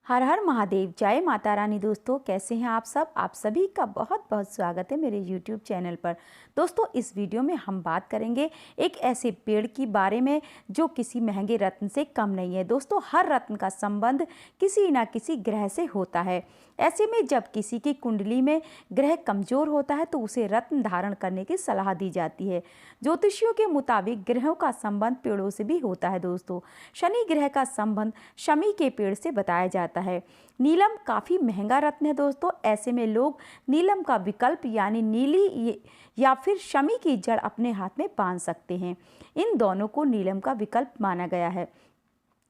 हर हर महादेव, जय माता रानी। दोस्तों कैसे हैं आप सब? आप सभी का बहुत बहुत स्वागत है मेरे YouTube चैनल पर। दोस्तों इस वीडियो में हम बात करेंगे एक ऐसे पेड़ की बारे में जो किसी महंगे रत्न से कम नहीं है। दोस्तों हर रत्न का संबंध किसी न किसी ग्रह से होता है। ऐसे में जब किसी की कुंडली में ग्रह कमजोर होता है तो उसे रत्न धारण करने की सलाह दी जाती है। ज्योतिषियों के मुताबिक ग्रहों का संबंध पेड़ों से भी होता है। दोस्तों शनि ग्रह का संबंध शमी के पेड़ से बताया जाता है। नीलम काफ़ी महंगा रत्न है। दोस्तों ऐसे में लोग नीलम का विकल्प यानी नीली या फिर शमी की जड़ अपने हाथ में बांध सकते हैं। इन दोनों को नीलम का विकल्प माना गया है।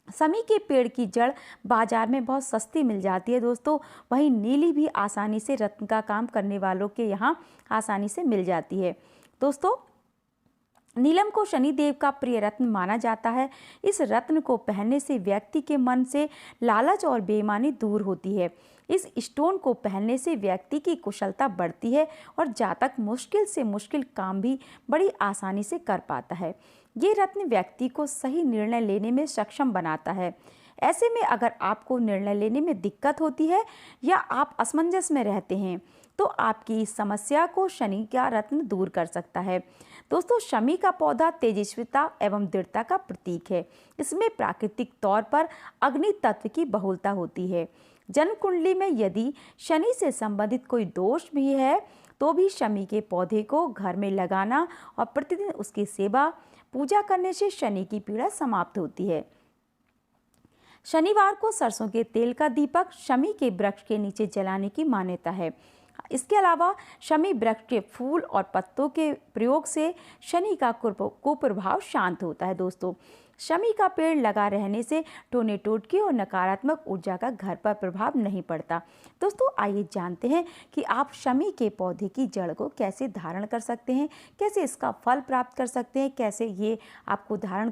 शमी के पेड़ की जड़ बाजार में बहुत सस्ती मिल जाती है। दोस्तों वहीं नीली भी आसानी से रत्न का काम करने वालों के यहाँ आसानी से मिल जाती है। दोस्तों नीलम को शनिदेव का प्रिय रत्न माना जाता है। इस रत्न को पहनने से व्यक्ति के मन से लालच और बेईमानी दूर होती है। इस स्टोन को पहनने से व्यक्ति की कुशलता बढ़ती है और जातक मुश्किल से मुश्किल काम भी बड़ी आसानी से कर पाता है। ये रत्न व्यक्ति को सही निर्णय लेने में सक्षम बनाता है। ऐसे में अगर आपको निर्णय लेने में दिक्कत होती है या आप असमंजस में रहते हैं तो आपकी इस समस्या को शनि का रत्न दूर कर सकता है। दोस्तों शमी का पौधा तेजस्विता एवं दृढ़ता का प्रतीक है। इसमें प्राकृतिक तौर पर अग्नि तत्व की बहुलता होती है। जन्म कुंडली में यदि शनि से संबंधित कोई दोष भी है तो भी शमी के पौधे को घर में लगाना और प्रतिदिन उसकी सेवा पूजा करने से शनि की पीड़ा समाप्त होती है। शनिवार को सरसों के तेल का दीपक शमी के वृक्ष के नीचे जलाने की मान्यता है। इसके अलावा शमी वृक्ष के फूल और पत्तों के प्रयोग से शनि का कुप्रभाव शांत होता है। दोस्तों शमी का पेड़ लगा रहने से टोने टोटके और नकारात्मक ऊर्जा का घर पर प्रभाव नहीं पड़ता। दोस्तों आइए जानते हैं कि आप शमी के पौधे की जड़ को कैसे धारण कर सकते हैं, कैसे इसका फल प्राप्त कर सकते हैं, कैसे ये आपको धारण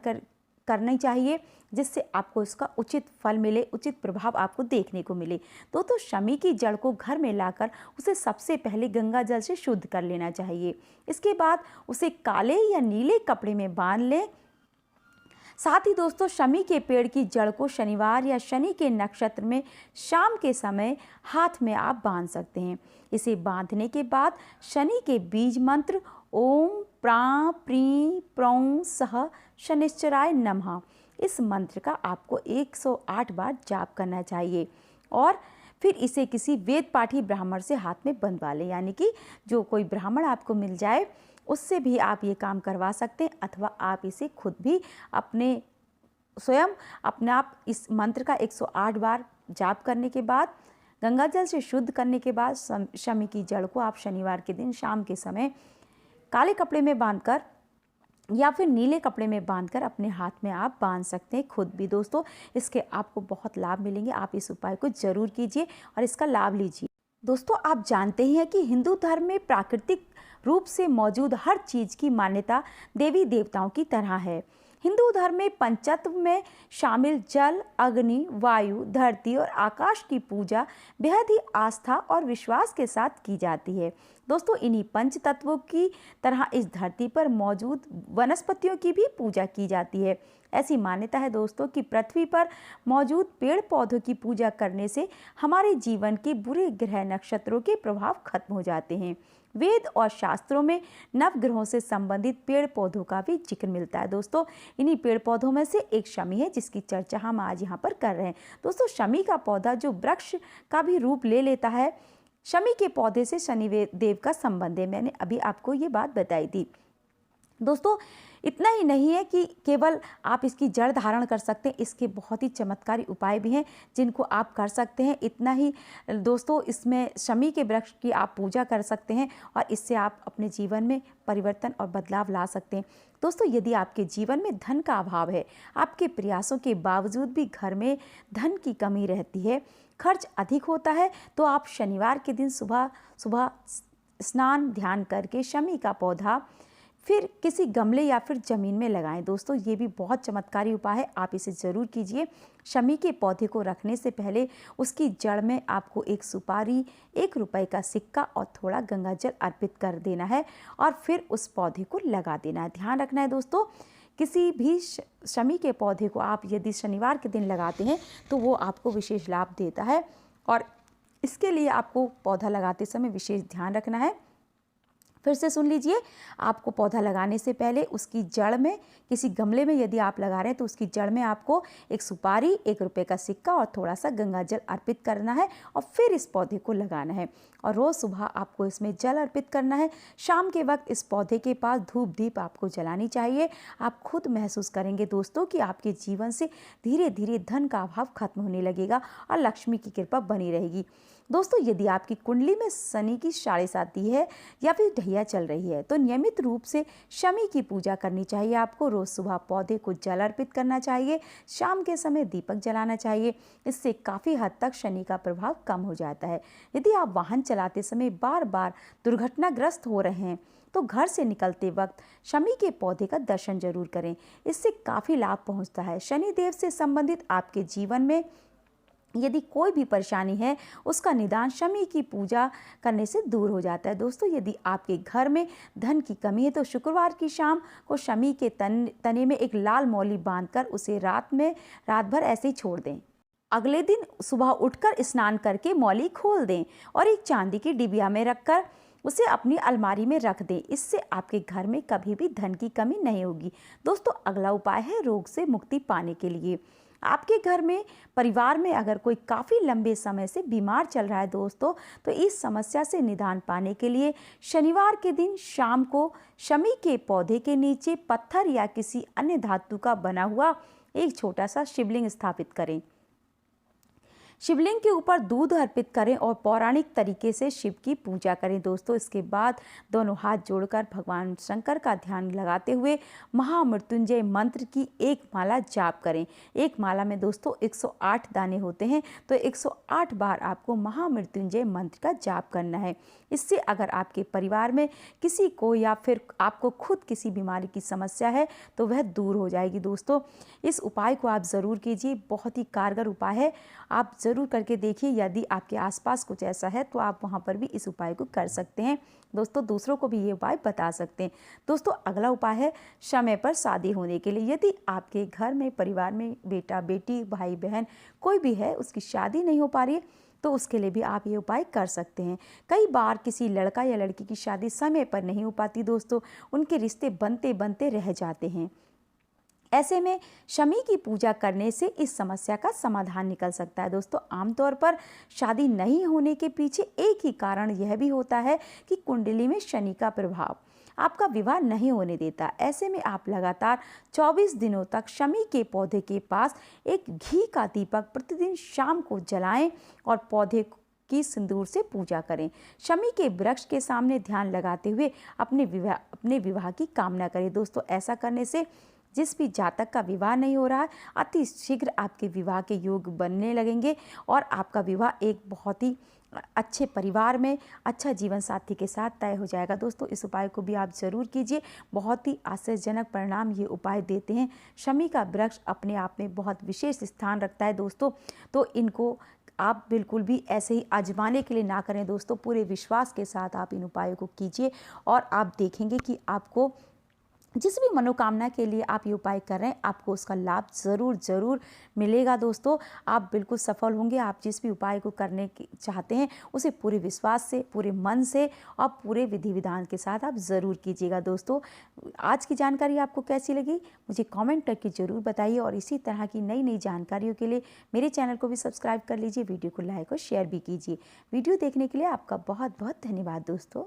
करनी चाहिए जिससे आपको इसका उचित फल मिले, उचित प्रभाव आपको देखने को मिले। तो शमी की जड़ को घर में लाकर उसे सबसे पहले गंगा जल से शुद्ध कर लेना चाहिए। इसके बाद उसे काले या नीले कपड़े में बांध लें। साथ ही दोस्तों शमी के पेड़ की जड़ को शनिवार या शनि के नक्षत्र में शाम के समय हाथ में आप बांध सकते हैं। इसे बांधने के बाद शनि के बीज मंत्र ओम प्रां प्रीं प्रौं सह शनिश्चराय नमः इस मंत्र का आपको 108 बार जाप करना चाहिए और फिर इसे किसी वेद पाठी ब्राह्मण से हाथ में बंधवा लें। यानी कि जो कोई ब्राह्मण आपको मिल जाए उससे भी आप ये काम करवा सकते हैं अथवा आप इसे खुद भी स्वयं अपने आप इस मंत्र का 108 बार जाप करने के बाद गंगा जल से शुद्ध करने के बाद शमी की जड़ को आप शनिवार के दिन शाम के समय काले कपड़े में बांधकर या फिर नीले कपड़े में बांधकर अपने हाथ में आप बांध सकते हैं खुद भी। दोस्तों इसके आपको बहुत लाभ मिलेंगे। आप इस उपाय को जरूर कीजिए और इसका लाभ लीजिए। दोस्तों आप जानते ही हैं कि हिंदू धर्म में प्राकृतिक रूप से मौजूद हर चीज की मान्यता देवी देवताओं की तरह है। हिंदू धर्म में पंचतत्व में शामिल जल, अग्नि, वायु, धरती और आकाश की पूजा बेहद ही आस्था और विश्वास के साथ की जाती है। दोस्तों इन्हीं पंच तत्वों की तरह इस धरती पर मौजूद वनस्पतियों की भी पूजा की जाती है। ऐसी मान्यता है दोस्तों कि पृथ्वी पर मौजूद पेड़ पौधों की पूजा करने से हमारे जीवन के बुरे ग्रह नक्षत्रों के प्रभाव खत्म हो जाते हैं। वेद और शास्त्रों में नवग्रहों से संबंधित पेड़ पौधों का भी जिक्र मिलता है। दोस्तों इन्हीं पेड़ पौधों में से एक शमी है जिसकी चर्चा हम आज यहाँ पर कर रहे हैं। दोस्तों शमी का पौधा जो वृक्ष का भी रूप ले लेता है, शमी के पौधे से शनि देव का संबंध है। मैंने अभी आपको ये बात बताई थी। दोस्तों इतना ही नहीं है कि केवल आप इसकी जड़ धारण कर सकते हैं, इसके बहुत ही चमत्कारी उपाय भी हैं जिनको आप कर सकते हैं। इतना ही दोस्तों इसमें शमी के वृक्ष की आप पूजा कर सकते हैं और इससे आप अपने जीवन में परिवर्तन और बदलाव ला सकते हैं। दोस्तों यदि आपके जीवन में धन का अभाव है, आपके प्रयासों के बावजूद भी घर में धन की कमी रहती है, खर्च अधिक होता है, तो आप शनिवार के दिन सुबह सुबह स्नान ध्यान करके शमी का पौधा फिर किसी गमले या फिर ज़मीन में लगाएं। दोस्तों ये भी बहुत चमत्कारी उपाय है, आप इसे ज़रूर कीजिए। शमी के पौधे को रखने से पहले उसकी जड़ में आपको एक सुपारी, 1 रुपए का सिक्का और थोड़ा गंगा जल अर्पित कर देना है और फिर उस पौधे को लगा देना है। ध्यान रखना है दोस्तों किसी भी शमी के पौधे को आप यदि शनिवार के दिन लगाते हैं तो वो आपको विशेष लाभ देता है। और इसके लिए आपको पौधा लगाते समय विशेष ध्यान रखना है। फिर से सुन लीजिए, आपको पौधा लगाने से पहले उसकी जड़ में, किसी गमले में यदि आप लगा रहे हैं तो उसकी जड़ में आपको एक सुपारी, 1 रुपये का सिक्का और थोड़ा सा गंगा जल अर्पित करना है और फिर इस पौधे को लगाना है। और रोज़ सुबह आपको इसमें जल अर्पित करना है। शाम के वक्त इस पौधे के पास धूप दीप आपको जलानी चाहिए। आप खुद महसूस करेंगे दोस्तों कि आपके जीवन से धीरे धीरे धन का अभाव खत्म होने लगेगा और लक्ष्मी की कृपा बनी रहेगी। दोस्तों, यदि आपकी कुंडली में शनि की 7.5 है या फिर ढैया चल रही है तो नियमित रूप से शमी की पूजा करनी चाहिए। आपको रोज़ सुबह पौधे को जल अर्पित करना चाहिए, शाम के समय दीपक जलाना चाहिए। इससे काफ़ी हद तक शनि का प्रभाव कम हो जाता है। यदि आप वाहन चलाते समय बार बार दुर्घटनाग्रस्त हो रहे हैं तो घर से निकलते वक्त शमी के पौधे का दर्शन जरूर करें। इससे काफ़ी लाभ पहुंचता है। शनि देव से संबंधित आपके जीवन में यदि कोई भी परेशानी है उसका निदान शमी की पूजा करने से दूर हो जाता है। दोस्तों, यदि आपके घर में धन की कमी है तो शुक्रवार की शाम को शमी के तने में एक लाल मौली बांधकर उसे रात भर ऐसे ही छोड़ दें। अगले दिन सुबह उठकर स्नान करके मौली खोल दें और एक चांदी की डिबिया में रखकर उसे अपनी अलमारी में रख दें। इससे आपके घर में कभी भी धन की कमी नहीं होगी। दोस्तों, अगला उपाय है रोग से मुक्ति पाने के लिए। आपके घर में, परिवार में अगर कोई काफ़ी लंबे समय से बीमार चल रहा है दोस्तों, तो इस समस्या से निदान पाने के लिए शनिवार के दिन शाम को शमी के पौधे के नीचे पत्थर या किसी अन्य धातु का बना हुआ एक छोटा सा शिवलिंग स्थापित करें। शिवलिंग के ऊपर दूध अर्पित करें और पौराणिक तरीके से शिव की पूजा करें। दोस्तों, इसके बाद दोनों हाथ जोड़कर भगवान शंकर का ध्यान लगाते हुए महामृत्युंजय मंत्र की एक माला जाप करें। एक माला में दोस्तों 108 दाने होते हैं, तो 108 बार आपको महामृत्युंजय मंत्र का जाप करना है। इससे अगर आपके परिवार में किसी को या फिर आपको खुद किसी बीमारी की समस्या है तो वह दूर हो जाएगी। दोस्तों, इस उपाय को आप ज़रूर कीजिए, बहुत ही कारगर उपाय है। आप ज़रूर करके देखिए। यदि आपके आसपास कुछ ऐसा है तो आप वहाँ पर भी इस उपाय को कर सकते हैं। दोस्तों, दूसरों को भी ये उपाय बता सकते हैं। दोस्तों, अगला उपाय है समय पर शादी होने के लिए। यदि आपके घर में, परिवार में बेटा बेटी, भाई बहन कोई भी है, उसकी शादी नहीं हो पा रही है तो उसके लिए भी आप ये उपाय कर सकते हैं। कई बार किसी लड़का या लड़की की शादी समय पर नहीं हो पाती दोस्तों, उनके रिश्ते बनते बनते रह जाते हैं। ऐसे में शमी की पूजा करने से इस समस्या का समाधान निकल सकता है। दोस्तों, आमतौर पर शादी नहीं होने के पीछे एक ही कारण यह भी होता है कि कुंडली में शनि का प्रभाव आपका विवाह नहीं होने देता। ऐसे में आप लगातार 24 दिनों तक शमी के पौधे के पास एक घी का दीपक प्रतिदिन शाम को जलाएं और पौधे की सिंदूर से पूजा करें। शमी के वृक्ष के सामने ध्यान लगाते हुए अपने विवाह की कामना करें। दोस्तों, ऐसा करने से जिस भी जातक का विवाह नहीं हो रहा है, अति शीघ्र आपके विवाह के योग बनने लगेंगे और आपका विवाह एक बहुत ही अच्छे परिवार में, अच्छा जीवन साथी के साथ तय हो जाएगा। दोस्तों, इस उपाय को भी आप ज़रूर कीजिए, बहुत ही आश्चर्यजनक परिणाम ये उपाय देते हैं। शमी का वृक्ष अपने आप में बहुत विशेष स्थान रखता है दोस्तों, तो इनको आप बिल्कुल भी ऐसे ही आजमाने के लिए ना करें दोस्तों। पूरे विश्वास के साथ आप इन उपायों को कीजिए और आप देखेंगे कि आपको जिस भी मनोकामना के लिए आप ये उपाय कर रहे हैं, आपको उसका लाभ ज़रूर मिलेगा। दोस्तों, आप बिल्कुल सफल होंगे। आप जिस भी उपाय को करने की चाहते हैं उसे पूरे विश्वास से, पूरे मन से और पूरे विधि विधान के साथ आप ज़रूर कीजिएगा। दोस्तों, आज की जानकारी आपको कैसी लगी मुझे कमेंट करके ज़रूर बताइए और इसी तरह की नई नई जानकारियों के लिए मेरे चैनल को भी सब्सक्राइब कर लीजिए, वीडियो को लाइक और शेयर भी कीजिए। वीडियो देखने के लिए आपका बहुत बहुत धन्यवाद दोस्तों।